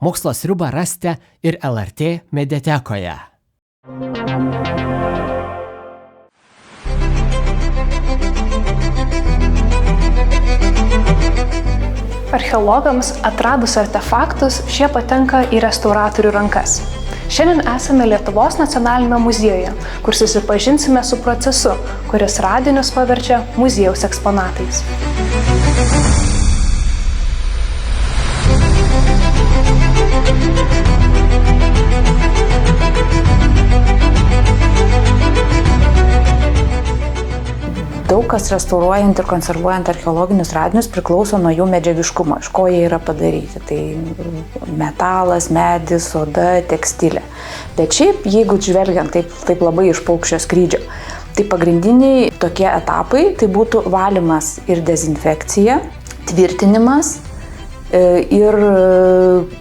Mokslo sriubą rasite ir LRT mediatekoje. Archeologams atradus artefaktus, šie patenka į restauratorių rankas. Šiandien esame Lietuvos nacionaliniame muziejuje, kur susipažinsime su procesu, kuris radinius paverčia muziejaus eksponatais. Daug kas restauruojant ir konservuojant archeologinius radinius priklauso nuo jų medžiagiškumo, iš ko jie yra padaryti. Tai metalas, medis, oda, tekstilė. Bet šiaip, jeigu žvelgiant taip labai iš paukščio skrydžio, tai pagrindiniai tokie etapai tai būtų valymas ir dezinfekcija, tvirtinimas ir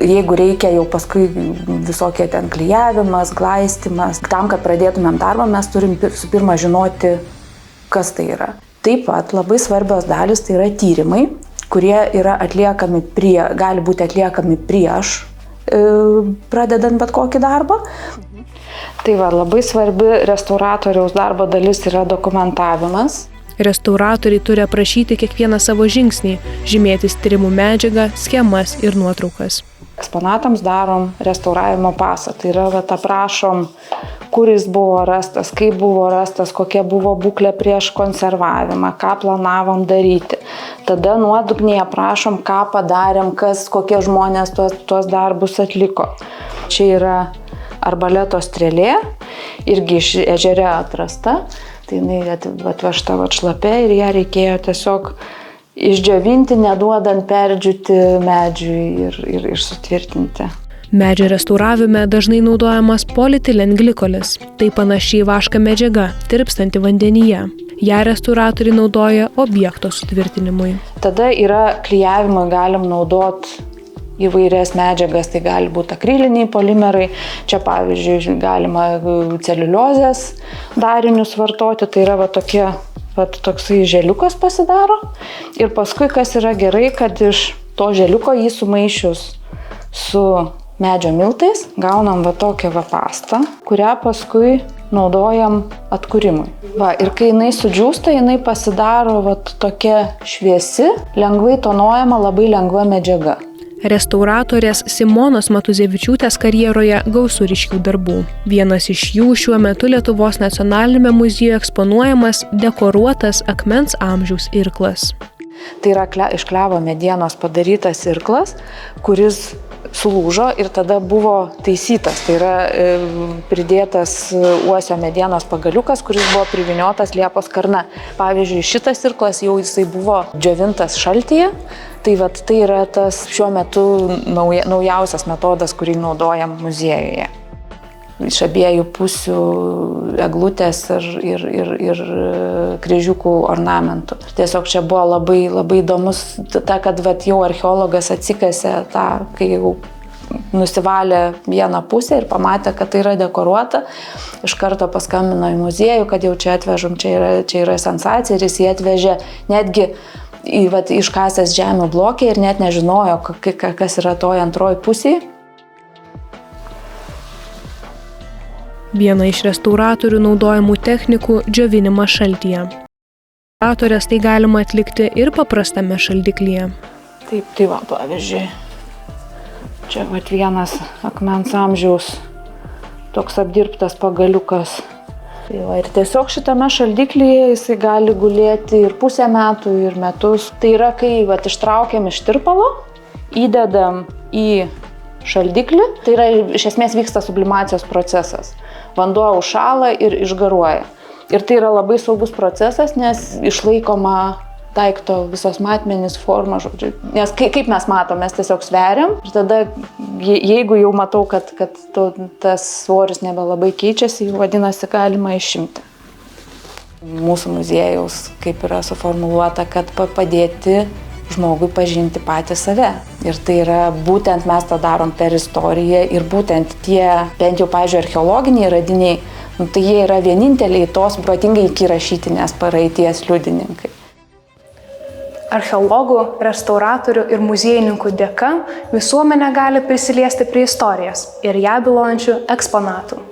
jeigu reikia jau paskui visokie ten klijavimas, glaistymas. Tam, kad pradėtumėm darbą, mes turim su pirma žinoti, kas tai yra. Taip pat labai svarbios dalis tai yra tyrimai, kurie yra atliekami gali būti atliekami prieš pradedant bet kokį darbą. Tai labai svarbi restauratoriaus darbo dalis yra dokumentavimas. Restauratoriai turi aprašyti kiekvieną savo žingsnį, žymėtis tyrimų medžiagą, schemas ir nuotraukas. Eksponatams darom restauravimo pasą. Tai yra aprašom, kur jis buvo rastas, kaip buvo rastas, kokia buvo būklė prieš konservavimą, ką planavom daryti. Tada nuodugniai aprašom, ką padarėm, kokie žmonės tuos darbus atliko. Čia yra arbaleto strėlė, irgi iš ežere atrasta. Tai jinai atvežta šlapia ir ją reikėjo tiesiog išdžiovinti, neduodant perdžiūti medžiui ir sutvirtinti. Medžio restauravime dažnai naudojamas polietilenglykolis. Tai panašiai vaška medžiaga, tirpstanti vandenyje. Ją restauratoriai naudoja objekto sutvirtinimui. Tada yra klijavimui galim naudoti įvairias medžiagas, tai gali būti akriliniai polimerai. Čia pavyzdžiui galima celiuliozės darinius vartoti, tai yra toksai želiukas pasidaro. Ir paskui, kas yra gerai, kad iš to želiuko jį sumaišius su medžio miltais, gaunam tokią pastą, kurią paskui naudojam atkūrimui. Ir kai jinai sudžiūsta, jinai pasidaro tokia šviesi, lengvai tonuojama, labai lengva medžiaga. Restauratorės Simonos Matuzevičiūtės karjeroje gausu ryškių darbų. Vienas iš jų šiuo metu Lietuvos nacionaliniame muziejuje eksponuojamas dekoruotas akmens amžiaus irklas. Tai yra iš klevo medienos padarytas irklas, kuris sulūžo ir tada buvo taisytas. Tai yra pridėtas uosio medienos pagaliukas, kuris buvo privyniotas liepos karna. Pavyzdžiui, šitas irklas jau jisai buvo džiovintas šaltyje. Tai yra tas šiuo metu naujausias metodas, kurį naudojam muziejuje. Iš abiejų pusių eglutės ir kryžiukų ornamentų. Tiesiog čia buvo labai, labai įdomus, kad jau archeologas atsikasė kai jau nusivalė vieną pusę ir pamatė, kad tai yra dekoruota. Iš karto paskambino į muziejų, kad jau čia atvežom, čia yra sensacija, ir jis jį atvežė netgi iškasęs žemių blokė ir net nežinojo, kas yra toje antroji pusėje. Viena iš restauratorių naudojamų technikų – džiovinimas šaltyje. Restauratorės tai galima atlikti ir paprastame šaldiklyje. Taip, pavyzdžiui, čia vienas akmens amžiaus toks apdirbtas pagaliukas. Ir tiesiog šitame šaldiklyje jisai gali gulėti ir pusę metų, ir metus. Tai yra, kai ištraukiam iš tirpalo, įdedam į šaldiklį, tai yra, iš esmės vyksta sublimacijos procesas. Vanduo užšąla ir išgaruoja. Ir tai yra labai saugus procesas, nes išlaikoma daikto visos matmenys, forma, žodžiu. Nes kaip mes matom, mes tiesiog sveriam ir tada, jeigu jau matau, kad tas svoris nebelabai keičiasi, jau vadinasi galima išimti. Mūsų muziejaus kaip yra suformuluota, kad padėti žmogui pažinti patį save. Ir tai yra būtent mes tą darom per istoriją ir būtent tie, bent jau, pavyzdžiui, archeologiniai radiniai, tai jie yra vieninteliai tos ypatingai iki rašytinės praeities liudininkai. Archeologų, restauratorių ir muziejininkų dėka visuomenė gali prisiliesti prie istorijos ir ją bylojančių eksponatų.